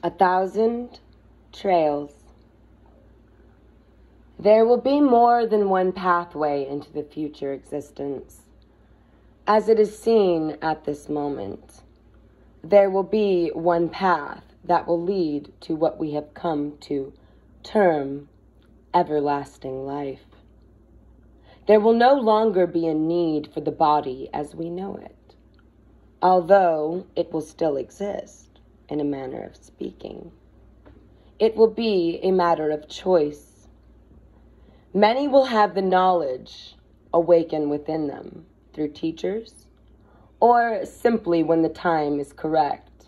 1,000 trails. There will be more than one pathway into the future existence. As it is seen at this moment, there will be one path that will lead to what we have come to term everlasting life. There will no longer be a need for the body as we know it, although it will still exist in a manner of speaking. It will be a matter of choice. Many will have the knowledge awaken within them through teachers, or simply when the time is correct,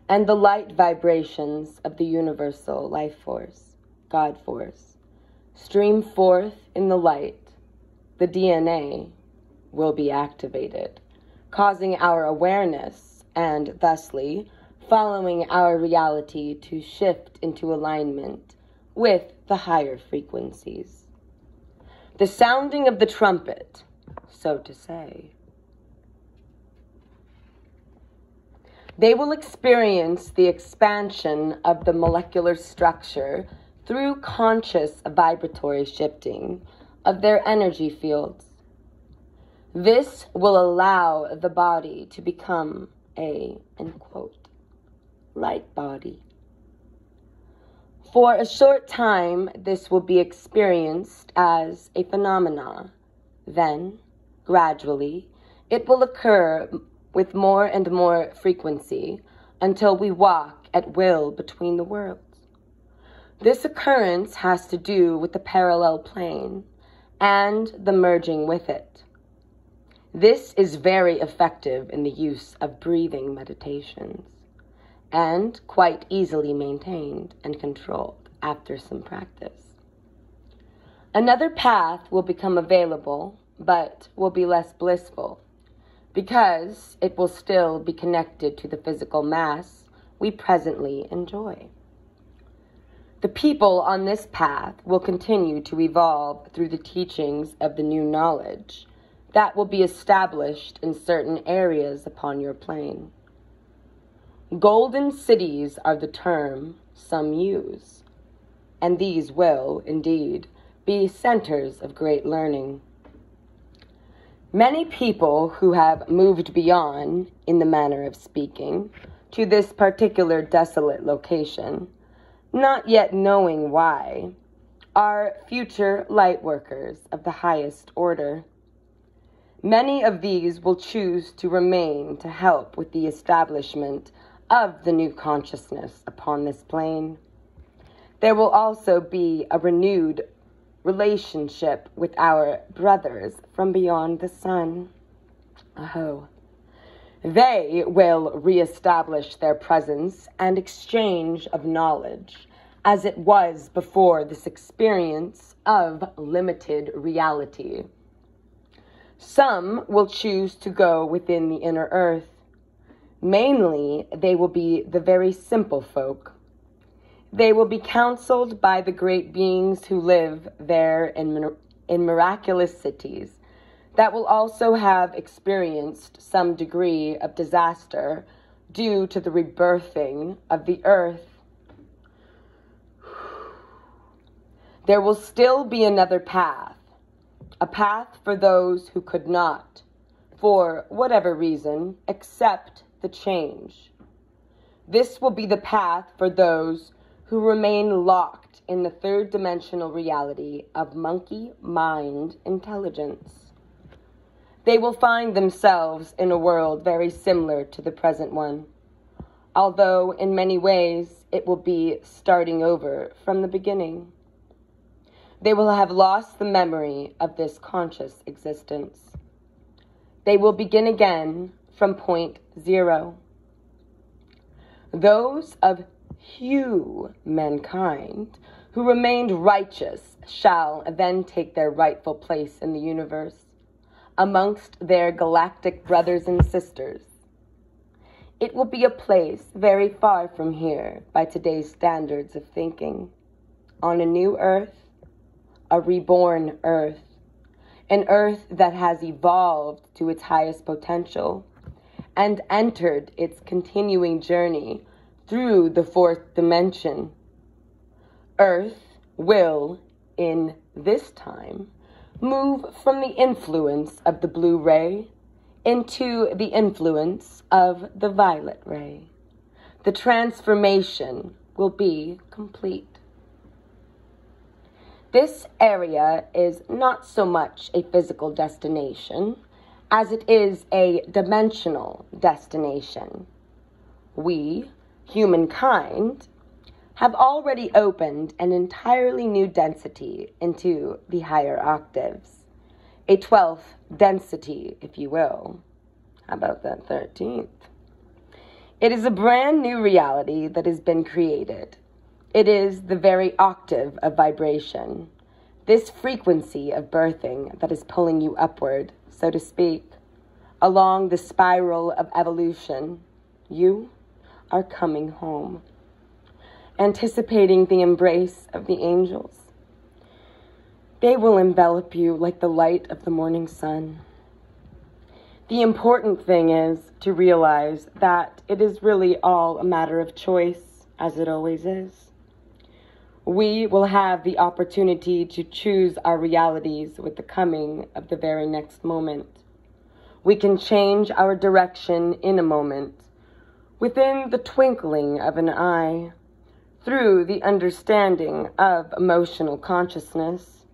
and the light vibrations of the universal life force, God force, stream forth in the light. The DNA will be activated, causing our awareness and thusly following our reality to shift into alignment with the higher frequencies. The sounding of the trumpet, so to say. They will experience the expansion of the molecular structure through conscious vibratory shifting of their energy fields. This will allow the body to become a, end quote, light body. For a short time, this will be experienced as a phenomena. Then, gradually, it will occur with more and more frequency until we walk at will between the worlds. This occurrence has to do with the parallel plane and the merging with it. This is very effective in the use of breathing meditations, and quite easily maintained and controlled after some practice. Another path will become available, but will be less blissful, because it will still be connected to the physical mass we presently enjoy. The people on this path will continue to evolve through the teachings of the new knowledge that will be established in certain areas upon your plane. Golden cities are the term some use, and these will, indeed, be centers of great learning. Many people who have moved beyond, in the manner of speaking, to this particular desolate location, not yet knowing why, are future light workers of the highest order. Many of these will choose to remain to help with the establishment of the new consciousness upon this plane. There will also be a renewed relationship with our brothers from beyond the sun. Oh. They will reestablish their presence and exchange of knowledge as it was before this experience of limited reality. Some will choose to go within the inner earth. Mainly, they will be the very simple folk. They will be counseled by the great beings who live there in miraculous cities that will also have experienced some degree of disaster due to the rebirthing of the earth. There will still be another path, a path for those who could not, for whatever reason, accept the change. This will be the path for those who remain locked in the third dimensional reality of monkey mind intelligence. They will find themselves in a world very similar to the present one, although in many ways it will be starting over from the beginning. They will have lost the memory of this conscious existence. They will begin again from point zero. Those of mankind who remained righteous shall then take their rightful place in the universe amongst their galactic brothers and sisters. It will be a place very far from here by today's standards of thinking, on a new earth, a reborn earth, an earth that has evolved to its highest potential and entered its continuing journey through the fourth dimension. Earth will, in this time, move from the influence of the blue ray into the influence of the violet ray. The transformation will be complete. This area is not so much a physical destination as it is a dimensional destination. We, humankind, have already opened an entirely new density into the higher octaves. A 12th density, if you will. How about that 13th? It is a brand new reality that has been created. It is the very octave of vibration, this frequency of birthing that is pulling you upward, so to speak, along the spiral of evolution. You are coming home, anticipating the embrace of the angels. They will envelop you like the light of the morning sun. The important thing is to realize that it is really all a matter of choice, as it always is. We will have the opportunity to choose our realities with the coming of the very next moment. We can change our direction in a moment, within the twinkling of an eye, through the understanding of emotional consciousness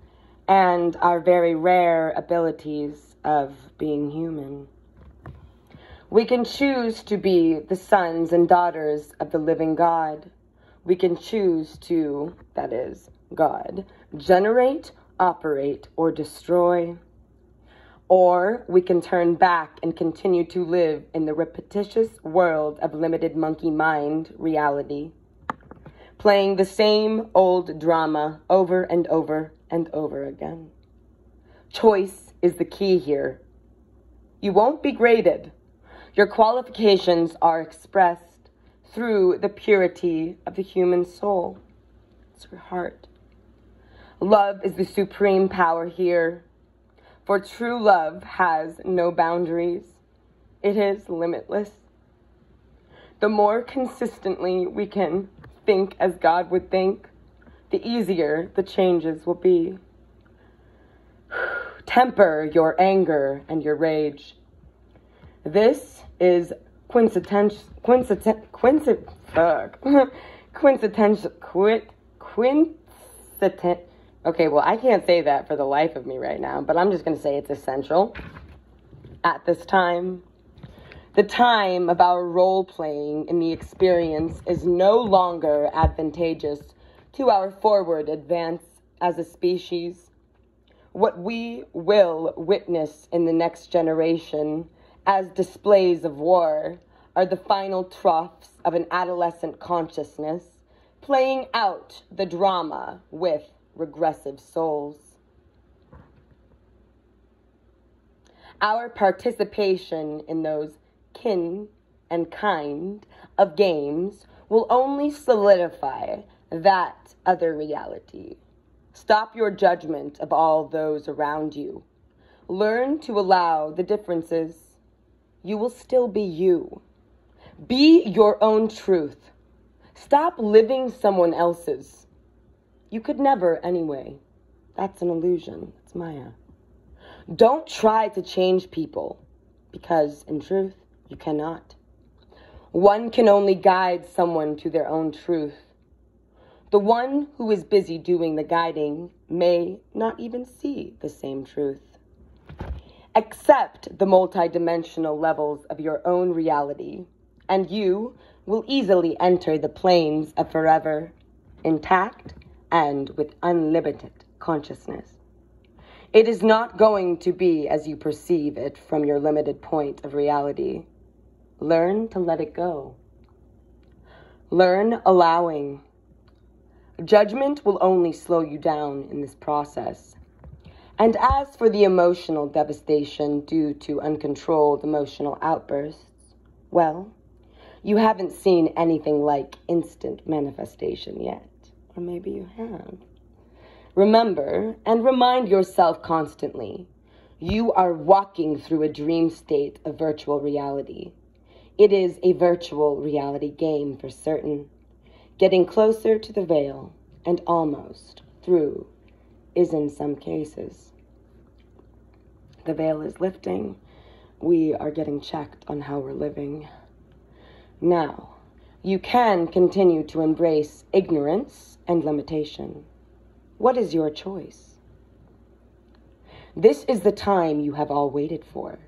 and our very rare abilities of being human. We can choose to be the sons and daughters of the living God. We can choose to, that is, God, generate, operate, or destroy. Or we can turn back and continue to live in the repetitious world of limited monkey mind reality, playing the same old drama over and over and over again. Choice is the key here. You won't be graded. Your qualifications are expressed through the purity of the human soul. It's your heart. Love is the supreme power here, for true love has no boundaries. It is limitless. The more consistently we can think as God would think, the easier the changes will be. Temper your anger and your rage. This is quintessential. Okay, well, I can't say that for the life of me right now, but I'm just going to say it's essential at this time. The time of our role-playing in the experience is no longer advantageous to our forward advance as a species. What we will witness in the next generation as displays of war are the final troughs of an adolescent consciousness playing out the drama with regressive souls. Our participation in those kin and kind of games will only solidify that other reality. Stop your judgment of all those around you. Learn to allow the differences. You will still be you. Be your own truth. Stop living someone else's. You could never anyway. That's an illusion. It's Maya. Don't try to change people, because in truth, you cannot. One can only guide someone to their own truth. The one who is busy doing the guiding may not even see the same truth. Accept the multidimensional levels of your own reality, and you will easily enter the planes of forever, intact and with unlimited consciousness. It is not going to be as you perceive it from your limited point of reality. Learn to let it go. Learn allowing. Judgment will only slow you down in this process. And as for the emotional devastation due to uncontrolled emotional outbursts, well, you haven't seen anything like instant manifestation yet. Or maybe you have. Remember and remind yourself constantly, you are walking through a dream state of virtual reality. It is a virtual reality game for certain. Getting closer to the veil and almost through is in some cases. The veil is lifting. We are getting checked on how we're living. Now, you can continue to embrace ignorance and limitation. What is your choice? This is the time you have all waited for.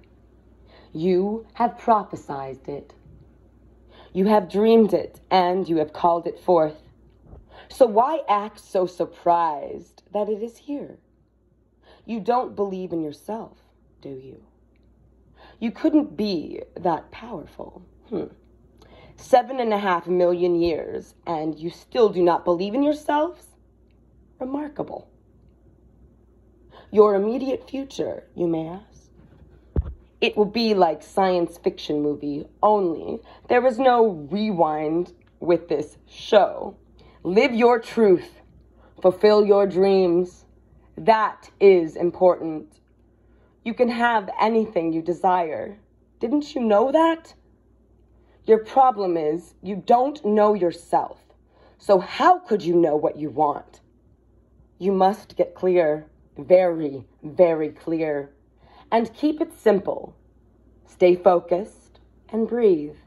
You have prophesied it. You have dreamed it, and you have called it forth. So why act so surprised that it is here? You don't believe in yourself, do you? You couldn't be that powerful. 7.5 million years, and you still do not believe in yourselves? Remarkable. Your immediate future, you may ask? It will be like science fiction movie, only there is no rewind with this show. Live your truth. Fulfill your dreams. That is important. You can have anything you desire. Didn't you know that? Your problem is you don't know yourself. So how could you know what you want? You must get clear, very, very clear. And keep it simple. Stay focused and breathe.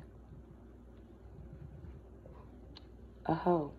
Aho.